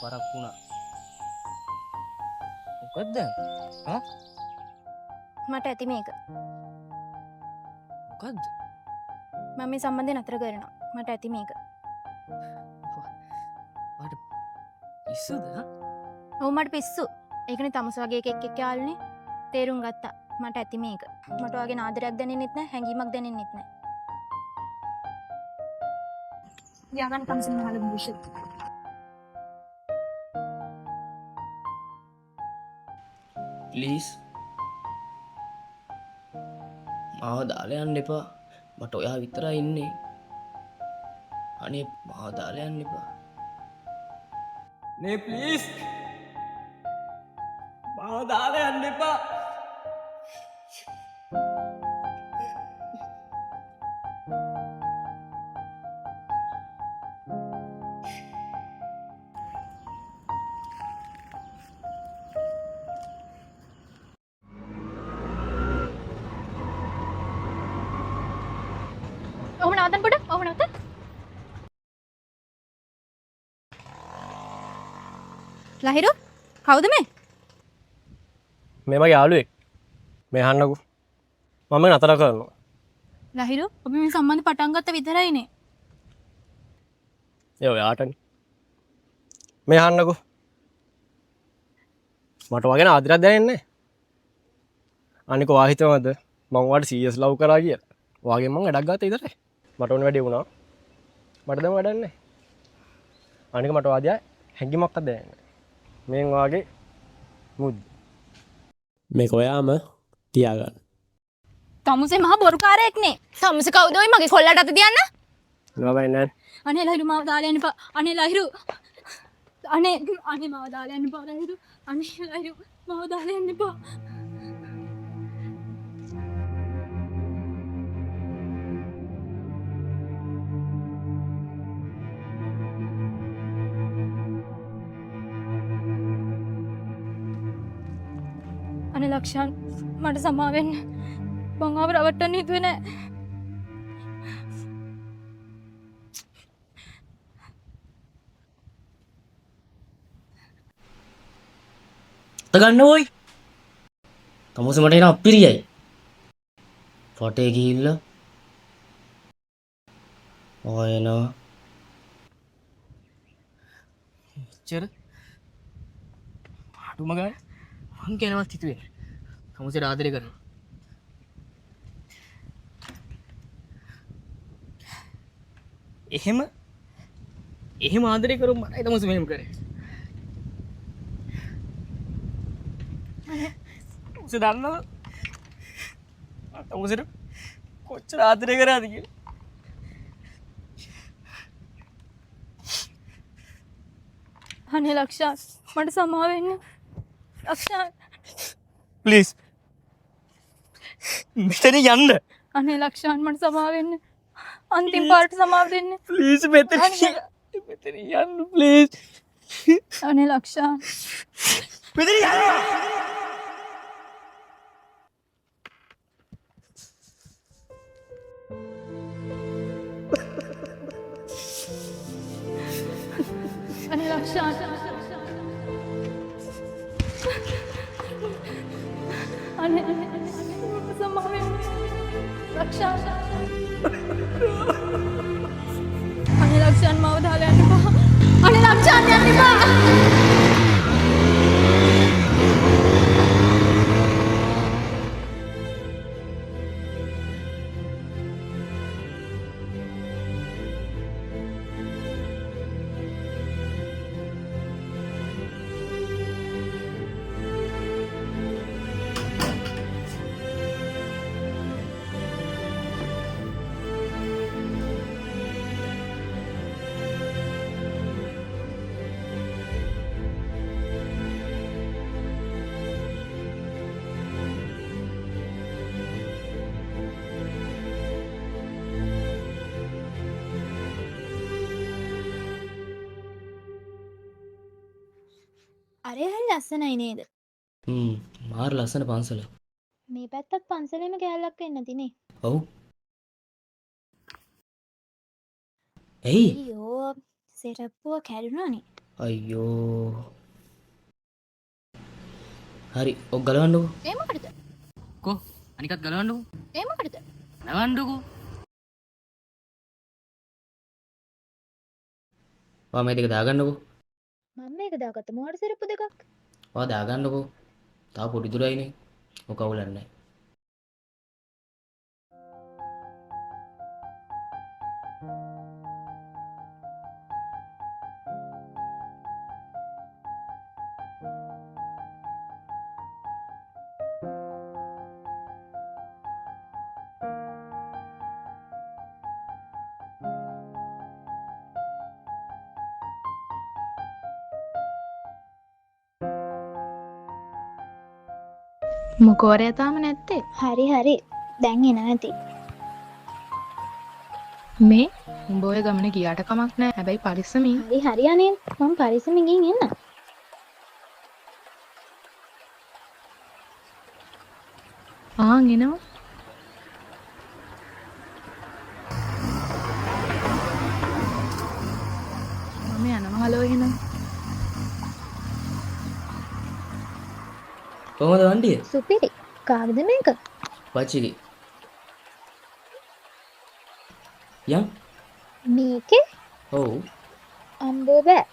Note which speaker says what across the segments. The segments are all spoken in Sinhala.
Speaker 1: පරක් වුණා. මොකද්ද? හා?
Speaker 2: මට ඇති මේක.
Speaker 1: මොකද්ද?
Speaker 2: මම මේ සම්බන්ධය නතර කරනවා. මට ඇති මේක.
Speaker 1: වාට පිස්සුද?
Speaker 2: ඔව් මට පිස්සු. ඒකනේ තමස වගේ එකෙක් එක්ක යාළුනේ. තේරුම් ගත්තා. මට ඇති මේක. මට ඔයාගේ ආදරයක් දැනෙන්නෙත් නැහැ, හැඟීමක් දැනෙන්නෙත් නැහැ. යාගන් තමස මහල බුෂත්.
Speaker 1: ප්ලීස් මාව දාලා යන්න එපා. මට ඔයා විතරයි ඉන්නේ. අනේ මාව දාලා යන්න එපා. නේ ප්ලීස් මාව දාලා යන්න එපා.
Speaker 2: ඔහොම නවත්තන්න පොඩ. ඔහොම නවත්ත. ලහිරු කවුද මේ?
Speaker 3: මේ මගේ යාළුවෙක්. මේ අහන්නකෝ. මම නතර කරනවා.
Speaker 2: ලහිරු ඔබ මේ සම්බන්ධ පටන් ගත්ත විතරයිනේ.
Speaker 3: ඒ ඔයාටනේ. මේ අහන්නකෝ. මට වගේ ආදරයක් දැනෙන්නේ නැහැ. අනික ඔයා හිතනවද මම ඔයාට සීරියස් ලව් කරා කියලා? ඔයාගෙන් මම වැඩක් ගත්තා විතරයි. මට ඕන වැඩේ වුණා. මට දැන් වැඩක් නැහැ. අනික මට වාදියා හැංගිමක්වත් දැනෙන්නේ නැහැ. මෙන් වාගේ මුද්ද. මේක ඔයාම තියාගන්න.
Speaker 2: තමුසේ මහා බොරුකාරයෙක්නේ. තමුසේ කවුද ඔය මගේ කොල්ලට අත තියන්න?
Speaker 3: නෝබයි නෑ.
Speaker 2: අනේ ලහිරු මාව දාලා යන්න එපා. අනේ ලහිරු. අනේ මාව දාලා යන්න එපා ලහිරු. අනේ ලහිරු මාව දාලා යන්න එපා. අනේ ලක්ෂාන් මට සමා වෙන්න. මං ආව රවට්ටන්න හිතුවේ නෑ.
Speaker 1: ගන්න ඕයි. තමුසේ මට එන අපිරියයි. ෆොටේ ගිහිල්ලා ඔයනවා. එච්චර අඩුම ගානේ මං කෙනවත් හිතුවේ නෑ. තමුසේ ආදරේ කරනවා. එහෙම ආදරේ කරු මටයි තමුසේ මෙහෙම කරේ. තමුසේ දන්නවද? තමුසේට කොච්චර ආදරේ කරාද කියලා?
Speaker 2: අනේ ලක්ෂාන් මට සමා වෙන්න. ලක්ෂාන්
Speaker 1: ප්ලීස් මෙතන යන්න.
Speaker 2: අනේ ලක්ෂාන් මට සමා වෙන්න. අන්තිම පාට සමාව දෙන්න.
Speaker 1: ප්ලීස් මෙතන යන්න ප්ලීස්.
Speaker 2: අනේ ලක්ෂාන්
Speaker 1: මෙතන යන්න.
Speaker 2: අනේ ලක්ෂාන් අනේ මට සමා වෙන්න. ලක්ෂාන් අනේ ලක්ෂාන් මාව දාලා යන්න එපා. අනේ ලක්ෂාන් යන්න එපා. අරේ හරි ලස්සනයි නේද?
Speaker 1: මාර ලස්සන පන්සල.
Speaker 2: මේ පැත්තත් පන්සලේම කෑල්ලක් වෙන්න තිනේ.
Speaker 1: ඔව්. ඇයි?
Speaker 2: අයියෝ සෙරප්පුව කැඩුනානේ.
Speaker 1: අයියෝ. හරි ඔක් ගලවන්නකෝ.
Speaker 2: ඒ මොකටද?
Speaker 1: කො අනිකත් ගලවන්නකෝ.
Speaker 2: ඒ මොකටද?
Speaker 1: ගලවන්නකෝ. ඔයා මේ දෙක දාගන්නකෝ.
Speaker 2: මම මේක දාගත්ත මොහොත සෙරප්පු දෙකක්.
Speaker 1: ඔයා දාගන්නකෝ. තාම පොඩි දුරයිනේ. ඔක අවුලක් නැහැ.
Speaker 2: මොකෝරය තාම නැත්තේ? හරි හරි. දැන් එන නැති.
Speaker 4: මේ උඹ ඔය ගමන ගියාට කමක් නෑ. හැබැයි පරිස්සමින්.
Speaker 2: හරි හරි අනේ. මම පරිස්සමෙන් ගිහින් එන්න.
Speaker 4: ආන් එනවා. මම යනවා හලෝ එහෙනම්.
Speaker 1: කොහමද වණ්ඩිය?
Speaker 2: සුපිරි. කාගේද මේක?
Speaker 1: පච්චිගේ. යම්.
Speaker 2: මේකේ
Speaker 1: ඔව්.
Speaker 2: අම්බෝ බෑ.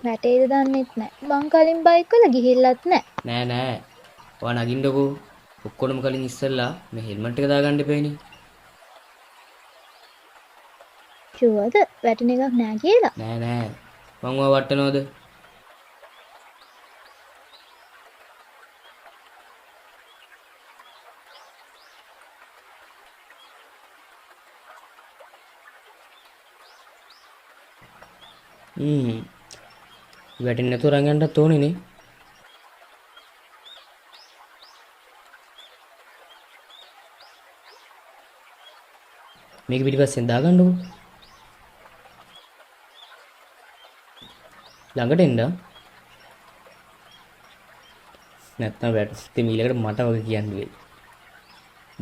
Speaker 2: වැටේද දන්නෙත් නෑ. මං කලින් බයික් වල ගිහිල්ලත් නෑ.
Speaker 1: නෑ නෑ. ඔයා නගින්නකෝ. ඔක්කොම කලින් ඉස්සෙල්ලා මේ හෙල්මට් එක දාගන්න එපෑනේ.
Speaker 2: ෂුවර්ද වැටෙන එකක් නෑ කියලා?
Speaker 1: නෑ නෑ. මං ඔයා වට්ටනවද? වැටෙන්නේ නැතුව අරන් යන්නත් ඕනේ නේ. මේක පිටිපස්සෙන් දාගන්නකෝ. ළඟට එන්න. නැත්නම් වැටෙන්නේ මීලකට මට වගේ කියන්න වෙයි.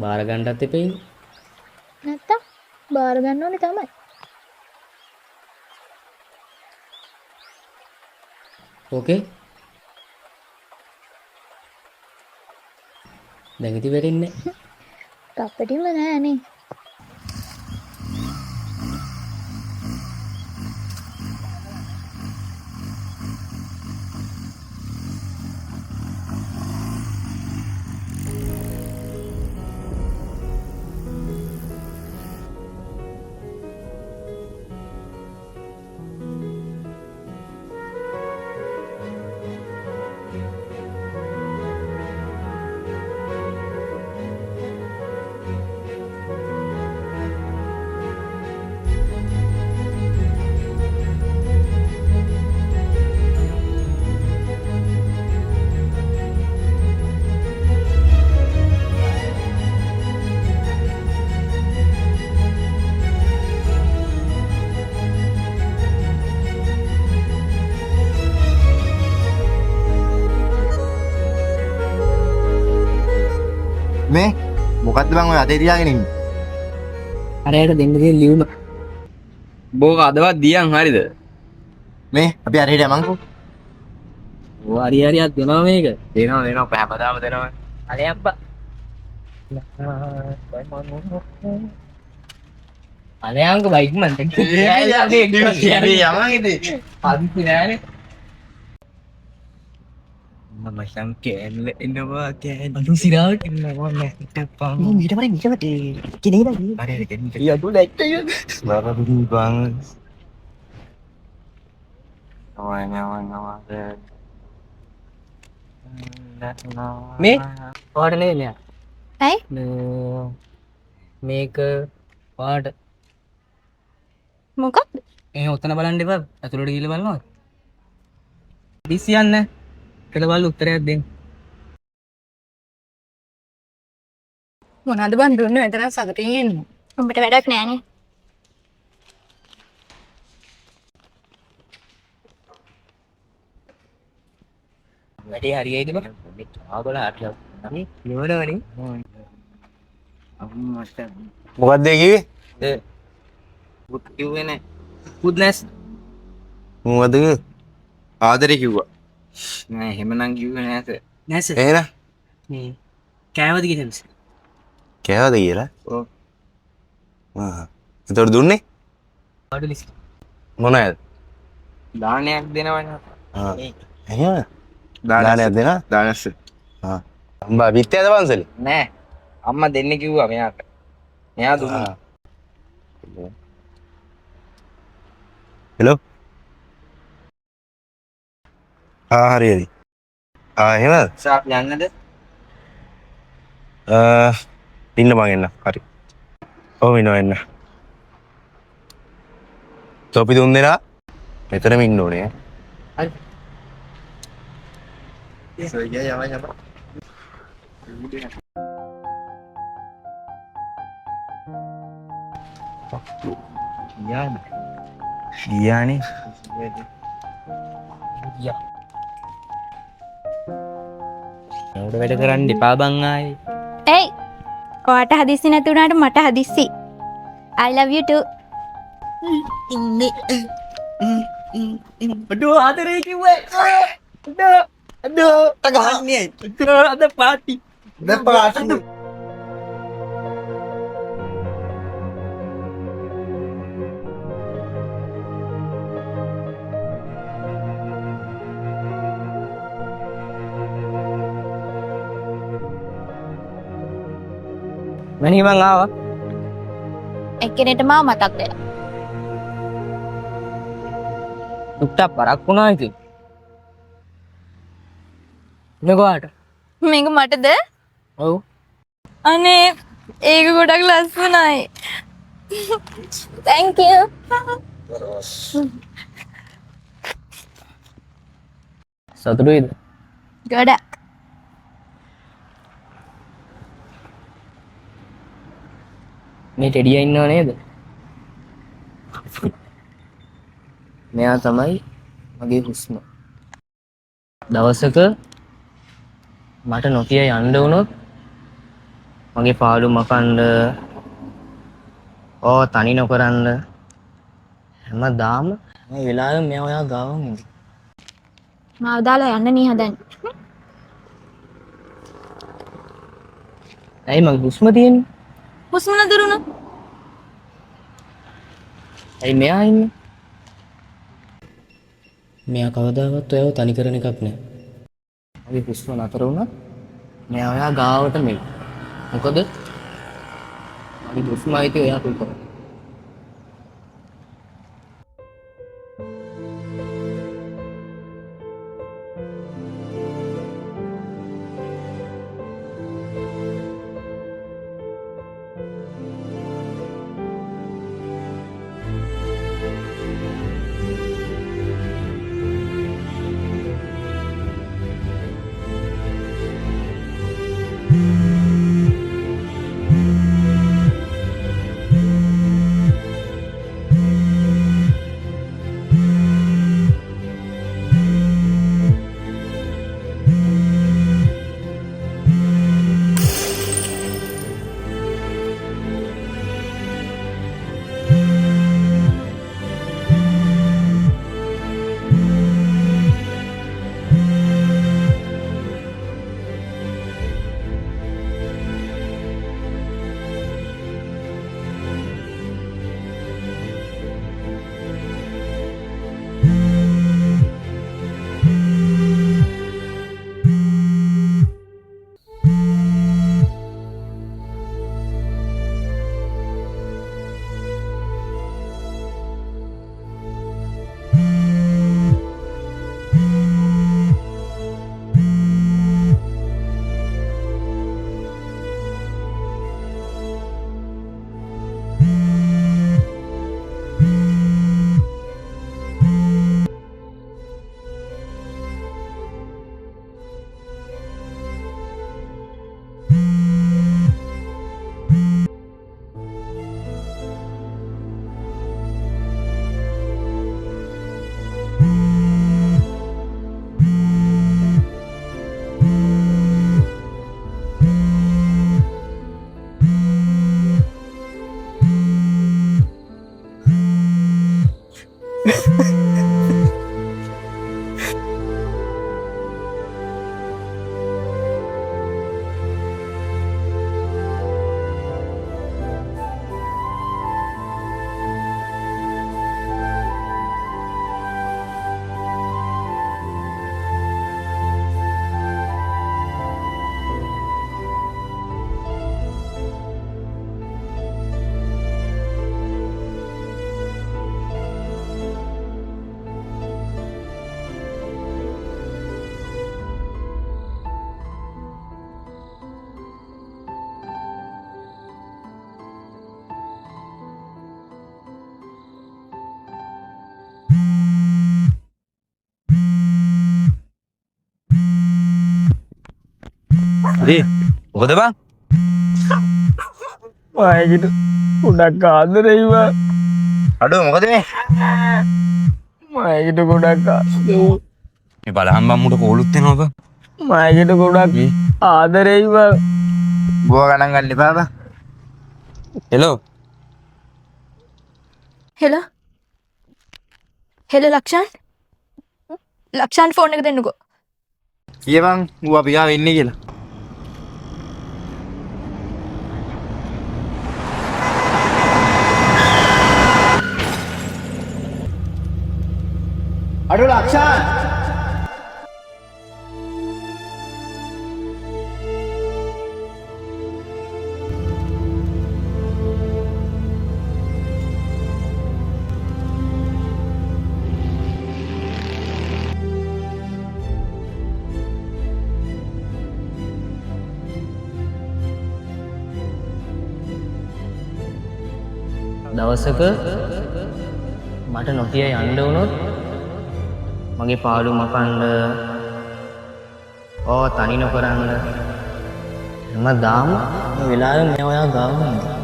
Speaker 1: බාර ගන්නත් එපෙයි.
Speaker 2: නැත්තම් බාර ගන්න ඕනේ තමයි.
Speaker 1: ඕකේ. දැන් ඉතින් වැටෙන්නේ නැහැ.
Speaker 2: කප්පටිම නෑනේ.
Speaker 5: මේ මොකක්ද බං ඔය අතේ තියාගෙන ඉන්නේ?
Speaker 1: අරයට දෙන්න තියෙන ලියුම.
Speaker 3: බෝක අදවත් දියන් හරිද?
Speaker 5: මේ අපි අරේට යමන්කෝ.
Speaker 1: ඔය හරි හරියක් දෙනවා මේක.
Speaker 3: දෙනවා හැමදාම දෙනවා.
Speaker 1: අනේ අම්පා. අනේ අංක බයික් මන් දෙන්න.
Speaker 5: යමන් ඉතින්.
Speaker 1: අන්ති නෑනේ.
Speaker 3: මම සංකේල එනවා කෑන.
Speaker 1: අලු සිරාවට
Speaker 3: එනවා නැට පං.
Speaker 1: මීට පරි මීට කෙනෙක් නෑ.
Speaker 3: හරි කෙනෙක්.
Speaker 1: යඩු නැට්ටය.
Speaker 3: බබුරු බං. නවනවනවද.
Speaker 1: මේ පාට නේ මෙයා.
Speaker 2: ඇයි?
Speaker 1: මේක පාට
Speaker 2: මොකක්ද?
Speaker 1: ඔතන බලන්න එපා. ඇතුළට ගිහලා බලනවා. දිස්සියන්න. කියලා බලලා උත්තරයක් දෙන්න.
Speaker 4: මොනවාද බන් දුන්නේ? එතන සතුටින් ඉන්න.
Speaker 2: උඹට වැඩක් නෑනේ.
Speaker 1: වැඩේ හරියයිද බං? ආගොල්ලෝ අట్లా නනේ නිවනවනේ.
Speaker 5: මොකක්ද ඒ කිව්වේ?
Speaker 1: පුත් කිව්වේ නෑ. පුත් නැස්.
Speaker 5: මොකද කිව්වේ? ආදරේ කිව්වා.
Speaker 6: නෑ එහෙමනම් කිව්වේ නෑස.
Speaker 7: නැස
Speaker 5: එහෙනම්
Speaker 7: මේ කෑවද කියනස
Speaker 5: කෑවද කියලා?
Speaker 6: ඔව්.
Speaker 5: එතකොට දුන්නේ
Speaker 7: අඩු ලිස්
Speaker 5: මොනවද?
Speaker 6: දානයක් දෙනවනේ.
Speaker 5: එහෙම දානයක් දෙනා? දානස්ස. අම්බා විත්‍යද පන්සලේ?
Speaker 6: නෑ. අම්මා දෙන්න කිව්වා මෙයාට. මෙයා දුන්නා.
Speaker 5: හෙලෝ. හරි හරි. එහෙමද?
Speaker 6: සාප් යන්නද?
Speaker 5: ඉන්න මං එන්න. හරි. ඔව් ඉන්නවා එන්න. තොපි දුන් දෙනා මෙතනම ඉන්න ඕනේ.
Speaker 6: හරි.
Speaker 5: ගියානේ.
Speaker 7: නෝඩ වැඩ කරන්න එපා බං ආයේ
Speaker 2: එයි ඔයාට හදිස්සි නැති වුණාට මට හදිස්සි I love you too
Speaker 7: අඩෝ ආදරේ කිව්වේ අඩෝ තගන්නේ අද පාටි මැනි මං ආවා
Speaker 2: එක්කෙනෙක්ට මාව මතක් වෙලා
Speaker 7: දුක්ට පරක් වුණා ඉතින් නගවාට
Speaker 2: මේක මටද
Speaker 7: ඔව්
Speaker 2: අනේ ඒක ගොඩක් ලස්සනයි thank you
Speaker 7: සතුටුයිද
Speaker 2: ගොඩක්
Speaker 7: මේ ටෙඩිය ඉන්නව නේද මෙයා තමයි මගේ හුස්ම දවසක මට නොකිය යන්න වුණොත් මගේ පාඩු මකන්න ඕ තනි නොකරන්න හැමදාම මේ වෙලාවෙම මෙයා ඔයා ගාවන් ඉඳි
Speaker 2: මාව දාලා යන්න නී හදන්නේ
Speaker 7: ඇයි මගේ හුස්ම තියෙන්නේ
Speaker 2: හුස්ම නතරුණා
Speaker 7: ඇයි මෙයා ඉන්නේ මෙයා කවදාවත් ඔයව තනි කරන එකක් නෑ මගේ හුස්ම නතර වුණා මෙයා ඔයා ගාවට මෙයි මොකද මගේ හුස්ම අයිති ඔයා තුල
Speaker 6: ඒ මොකද බං?
Speaker 3: මයකට ගොඩක් ආදරෙයිව
Speaker 6: අඩෝ මොකද මේ?
Speaker 3: මයකට ගොඩක්
Speaker 6: මේ බලහන් බම්මුට කෝලුත් වෙනවා බං.
Speaker 3: මයකට ගොඩක් ආදරෙයිව
Speaker 5: ගුව ගණන් ගන්න එපා බං.
Speaker 6: හෙලෝ.
Speaker 2: හෙලා හෙල ලක්ෂාන් ෆෝන් එක දෙන්නකෝ.
Speaker 5: කියවන් ඌ අපි ගාව ඉන්නේ කියලා. අඩෝ ලක්ෂාන්
Speaker 7: දවසක මට නොකිය යන්න වුණොත් මගේ පාඩු මකන්න ඕ තනි නොකරන්න හැමදාම මේ වෙලාවෙ මම ඔයා ගාව ඉන්නවා.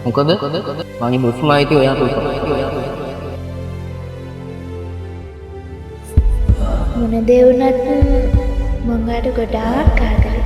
Speaker 7: මොකද මගේ හුස්ම අයිති ඔයා පුතා.
Speaker 8: මොන දේ වුණත් මං ඔයාට ගොඩාක් ආදරේ.